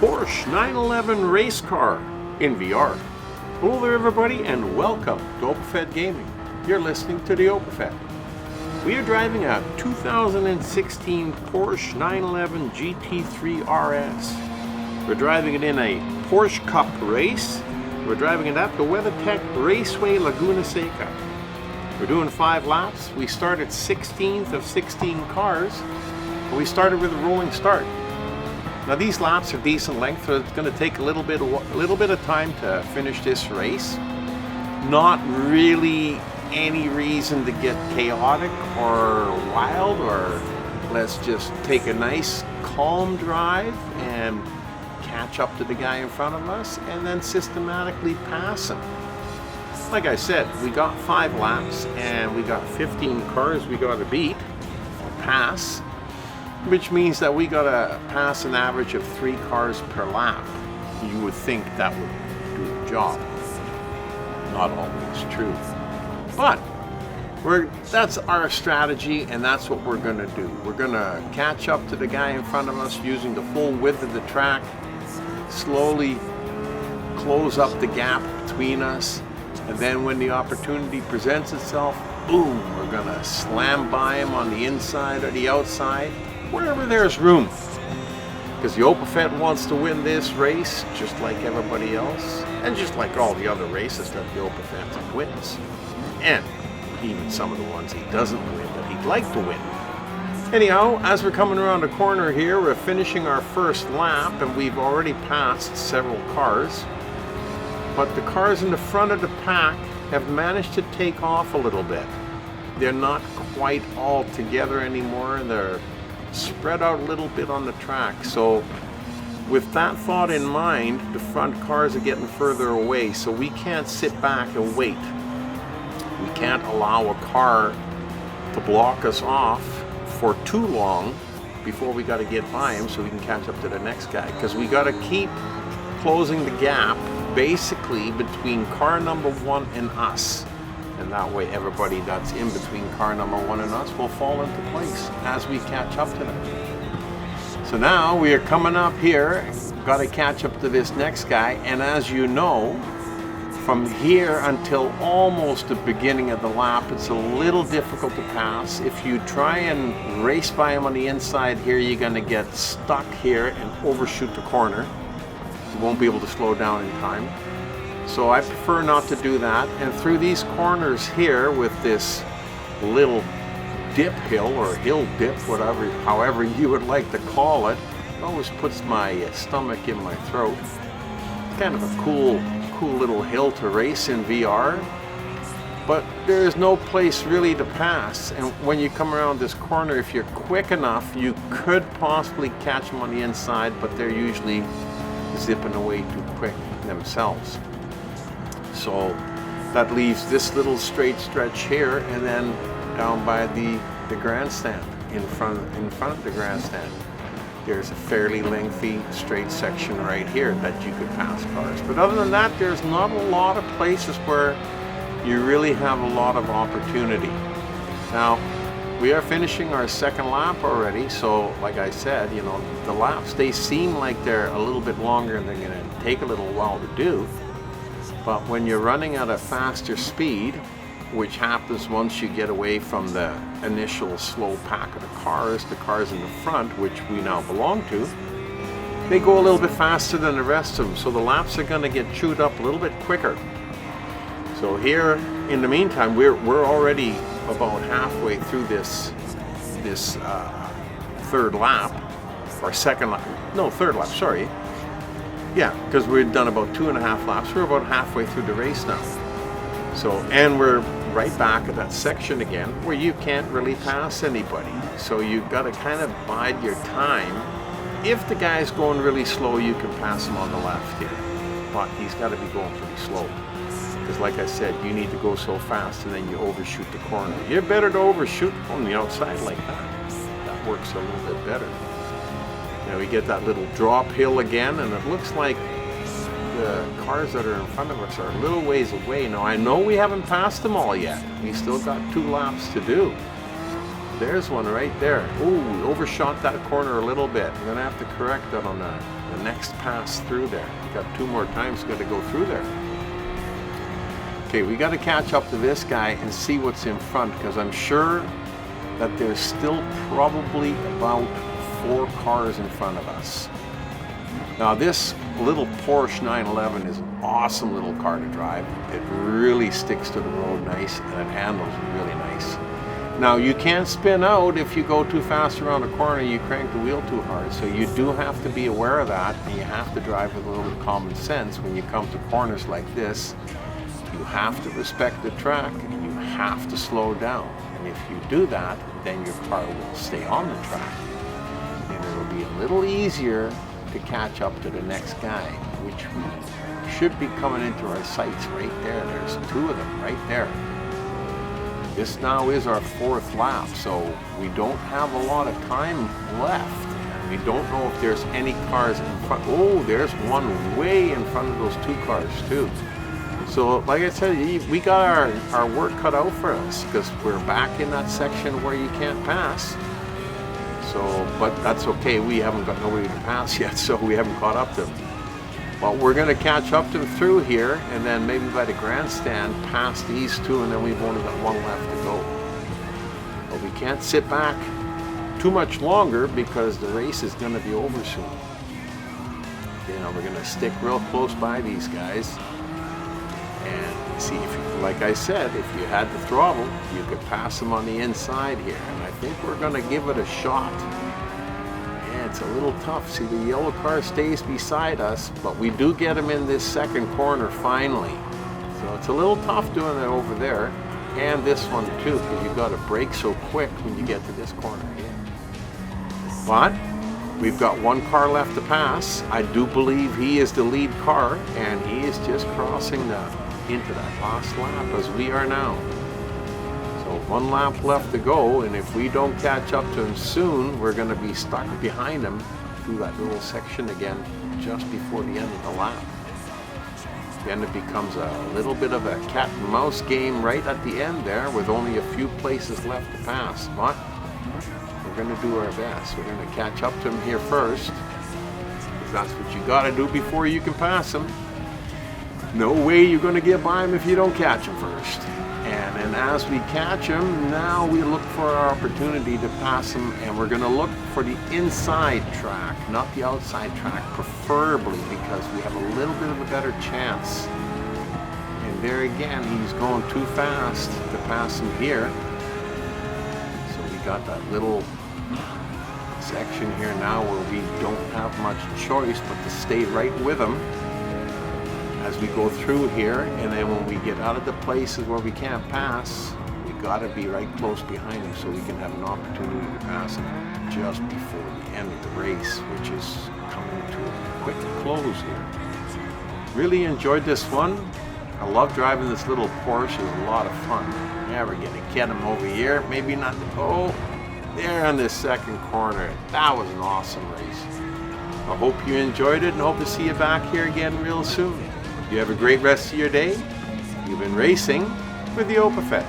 Porsche 911 race car in VR. Hello there everybody and welcome to OpenFed Gaming. You're listening to the OpenFed. We are driving a 2016 Porsche 911 GT3 RS. We're driving it in a Porsche Cup race. We're driving it at the WeatherTech Raceway Laguna Seca. We're doing 5 laps. We started 16th of 16 cars. We started with a rolling start. Now these laps are decent length, so it's going to take a little bit of time to finish this race. Not really any reason to get chaotic or wild, or let's just take a nice calm drive and catch up to the guy in front of us and then systematically pass him. Like I said, we got 5 laps and we got 15 cars we got to beat or pass, which means that we got to pass an average of 3 cars per lap. You would think that would do the job. Not always true. But that's our strategy, and that's what we're going to do. We're going to catch up to the guy in front of us using the full width of the track, slowly close up the gap between us, and then when the opportunity presents itself, boom, we're going to slam by him on the inside or the outside, wherever there's room. Because the OpenFed wants to win this race just like everybody else, and just like all the other races that the OpenFed wins. And even some of the ones he doesn't win that he'd like to win. Anyhow, as we're coming around the corner here, we're finishing our first lap and we've already passed several cars. But the cars in the front of the pack have managed to take off a little bit. They're not quite all together anymore, and they're spread out a little bit on the track. So with that thought in mind, the front cars are getting further away, so we can't sit back and wait. We can't allow a car to block us off for too long before we got to get by him so we can catch up to the next guy, because we got to keep closing the gap basically between car number 1 and us. And that way everybody that's in between car number 1 and us will fall into place as we catch up to them. So now we are coming up here, got to catch up to this next guy, and as you know, from here until almost the beginning of the lap, it's a little difficult to pass. If you try and race by him on the inside here, you're going to get stuck here and overshoot the corner. You won't be able to slow down in time. So I prefer not to do that. And through these corners here with this little dip hill or hill dip, whatever, however you would like to call it, always puts my stomach in my throat. It's kind of a cool little hill to race in VR, but there is no place really to pass. And when you come around this corner, if you're quick enough, you could possibly catch them on the inside, but they're usually zipping away too quick themselves. So that leaves this little straight stretch here, and then down by the grandstand, in front of the grandstand, there's a fairly lengthy straight section right here that you could pass cars. But other than that, there's not a lot of places where you really have a lot of opportunity. Now, we are finishing our second lap already, so like I said, you know, the laps, they seem like they're a little bit longer and they're going to take a little while to do. But when you're running at a faster speed, which happens once you get away from the initial slow pack of the cars in the front, which we now belong to, they go a little bit faster than the rest of them, so the laps are going to get chewed up a little bit quicker. So here, in the meantime, we're already about halfway through this third lap, or second lap, no, third lap, sorry. Yeah, because we've done about 2.5 laps. We're about halfway through the race now. So, and we're right back at that section again where you can't really pass anybody. So you've got to kind of bide your time. If the guy's going really slow, you can pass him on the left here. But he's got to be going pretty slow. Because like I said, you need to go so fast and then you overshoot the corner. You're better to overshoot on the outside like that. That works a little bit better. Now we get that little drop hill again, and it looks like the cars that are in front of us are a little ways away. Now I know we haven't passed them all yet. We still got 2 laps to do. there's one right there. Ooh, we overshot that corner a little bit. I'm gonna have to correct that on the next pass through there. We got 2 more times, got to go through there. Okay, we got to catch up to this guy and see what's in front, because I'm sure that there's still probably about 4 cars in front of us. Now this little Porsche 911 is an awesome little car to drive. It really sticks to the road nice, and it handles really nice. Now you can't spin out if you go too fast around a corner, you crank the wheel too hard. So you do have to be aware of that, and you have to drive with a little common sense when you come to corners like this. You have to respect the track, and you have to slow down. And if you do that, then your car will stay on the track. And it'll be a little easier to catch up to the next guy, which we should be coming into our sights right there. There's 2 of them right there. This now is our 4th lap, so we don't have a lot of time left. And we don't know if there's any cars in front. Oh, there's one way in front of those 2 cars too. So like I said, we got our work cut out for us, because we're back in that section where you can't pass. So, but that's okay, we haven't got nobody to pass yet, so we haven't caught up to them. But we're going to catch up to them through here, and then maybe by the grandstand past these 2, and then we've only got 1 left to go. But we can't sit back too much longer, because the race is going to be over soon. You know, we're going to stick real close by these guys. And see, if you, like I said, if you had the throttle, you could pass them on the inside here. And I think we're going to give it a shot. Yeah, it's a little tough. See, the yellow car stays beside us, but we do get him in this second corner finally. So it's a little tough doing it over there. And this one too, because you've got to brake so quick when you get to this corner here. But we've got 1 car left to pass. I do believe he is the lead car, and he is just crossing into that last lap as we are now. So 1 lap left to go, and if we don't catch up to him soon, we're going to be stuck behind him through that little section again just before the end of the lap. Then it becomes a little bit of a cat and mouse game right at the end there, with only a few places left to pass. But we're going to do our best. We're going to catch up to him here first, because that's what you got to do before you can pass him. No way you're going to get by him if you don't catch him first. And then as we catch him, now we look for our opportunity to pass him, and we're going to look for the inside track, not the outside track, preferably, because we have a little bit of a better chance. And there again, he's going too fast to pass him here. So we got that little section here now where we don't have much choice but to stay right with him as we go through here. And then when we get out of the places where we can't pass, we got to be right close behind him so we can have an opportunity to pass him just before the end of the race, which is coming to a quick close here. Really enjoyed this one. I love driving this little Porsche. It's a lot of fun. Yeah, we're going to get him over here. Maybe not. Oh, there on this second corner. That was an awesome race. I hope you enjoyed it, and hope to see you back here again real soon. You have a great rest of your day. You've been racing with the OPAFET.